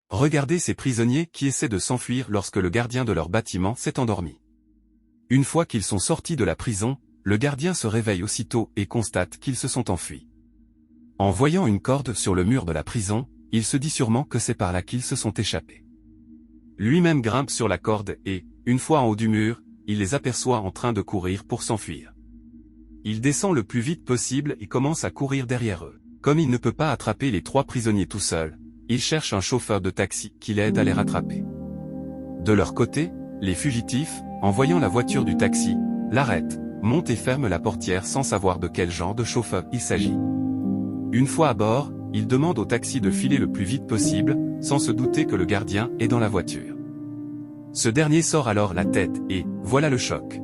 Regardez ces prisonniers qui essaient de s'enfuir lorsque le gardien de leur bâtiment s'est endormi. Une fois qu'ils sont sortis de la prison, le gardien se réveille aussitôt et constate qu'ils se sont enfuis. En voyant une corde sur le mur de la prison, il se dit sûrement que c'est par là qu'ils se sont échappés. Lui-même grimpe sur la corde et, une fois en haut du mur, il les aperçoit en train de courir pour s'enfuir. Il descend le plus vite possible et commence à courir derrière eux. Comme il ne peut pas attraper les 3 prisonniers tout seul, il cherche un chauffeur de taxi qui l'aide à les rattraper. De leur côté, les fugitifs, en voyant la voiture du taxi, l'arrêtent, montent et ferment la portière sans savoir de quel genre de chauffeur il s'agit. Une fois à bord, ils demandent au taxi de filer le plus vite possible, sans se douter que le gardien est dans la voiture. Ce dernier sort alors la tête et, voilà le choc.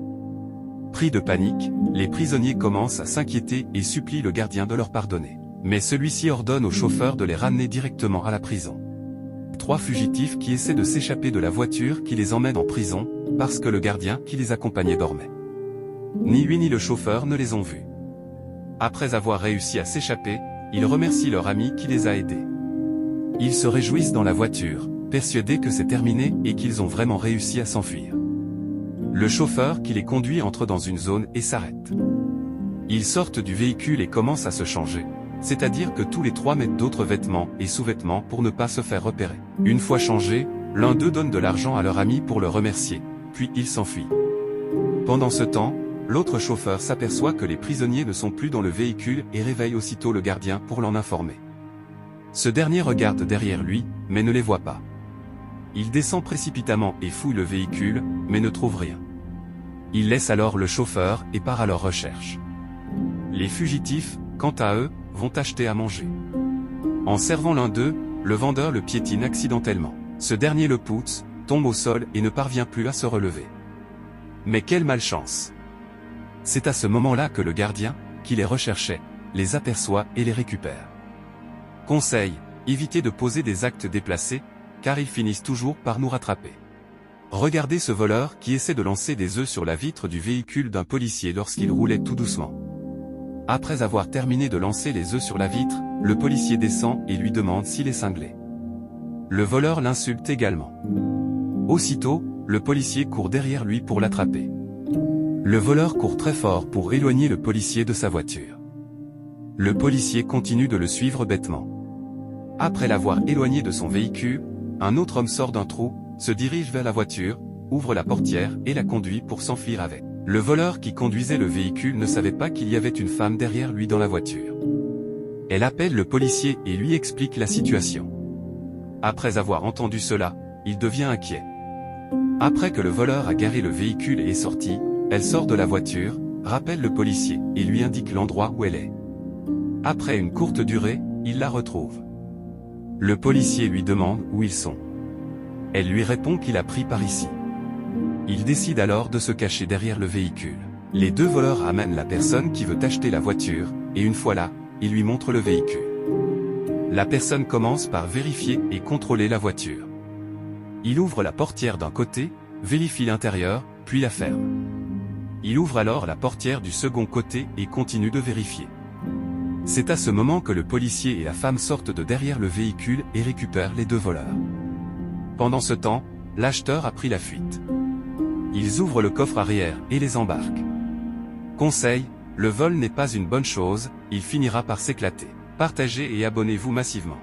Pris de panique, les prisonniers commencent à s'inquiéter et supplient le gardien de leur pardonner. Mais celui-ci ordonne au chauffeur de les ramener directement à la prison. 3 fugitifs qui essaient de s'échapper de la voiture qui les emmène en prison, parce que le gardien qui les accompagnait dormait. Ni lui ni le chauffeur ne les ont vus. Après avoir réussi à s'échapper, ils remercient leur ami qui les a aidés. Ils se réjouissent dans la voiture, persuadés que c'est terminé et qu'ils ont vraiment réussi à s'enfuir. Le chauffeur qui les conduit entre dans une zone et s'arrête. Ils sortent du véhicule et commencent à se changer, c'est-à-dire que tous les 3 mettent d'autres vêtements et sous-vêtements pour ne pas se faire repérer. Une fois changés, l'un d'eux donne de l'argent à leur ami pour le remercier, puis il s'enfuit. Pendant ce temps, l'autre chauffeur s'aperçoit que les prisonniers ne sont plus dans le véhicule et réveille aussitôt le gardien pour l'en informer. Ce dernier regarde derrière lui, mais ne les voit pas. Il descend précipitamment et fouille le véhicule, mais ne trouve rien. Il laisse alors le chauffeur et part à leur recherche. Les fugitifs, quant à eux, vont acheter à manger. En servant l'un d'eux, le vendeur le piétine accidentellement. Ce dernier le pousse, tombe au sol et ne parvient plus à se relever. Mais quelle malchance! C'est à ce moment-là que le gardien, qui les recherchait, les aperçoit et les récupère. Conseil, évitez de poser des actes déplacés, car ils finissent toujours par nous rattraper. Regardez ce voleur qui essaie de lancer des œufs sur la vitre du véhicule d'un policier lorsqu'il roulait tout doucement. Après avoir terminé de lancer les œufs sur la vitre, le policier descend et lui demande s'il est cinglé. Le voleur l'insulte également. Aussitôt, le policier court derrière lui pour l'attraper. Le voleur court très fort pour éloigner le policier de sa voiture. Le policier continue de le suivre bêtement. Après l'avoir éloigné de son véhicule, un autre homme sort d'un trou, se dirige vers la voiture, ouvre la portière et la conduit pour s'enfuir avec. Le voleur qui conduisait le véhicule ne savait pas qu'il y avait une femme derrière lui dans la voiture. Elle appelle le policier et lui explique la situation. Après avoir entendu cela, il devient inquiet. Après que le voleur a garé le véhicule et est sorti, elle sort de la voiture, rappelle le policier et lui indique l'endroit où elle est. Après une courte durée, il la retrouve. Le policier lui demande où ils sont. Elle lui répond qu'il a pris par ici. Il décide alors de se cacher derrière le véhicule. Les 2 voleurs amènent la personne qui veut acheter la voiture, et une fois là, ils lui montrent le véhicule. La personne commence par vérifier et contrôler la voiture. Il ouvre la portière d'un côté, vérifie l'intérieur, puis la ferme. Il ouvre alors la portière du second côté et continue de vérifier. C'est à ce moment que le policier et la femme sortent de derrière le véhicule et récupèrent les 2 voleurs. Pendant ce temps, l'acheteur a pris la fuite. Ils ouvrent le coffre arrière et les embarquent. Conseil, le vol n'est pas une bonne chose, il finira par s'éclater. Partagez et abonnez-vous massivement.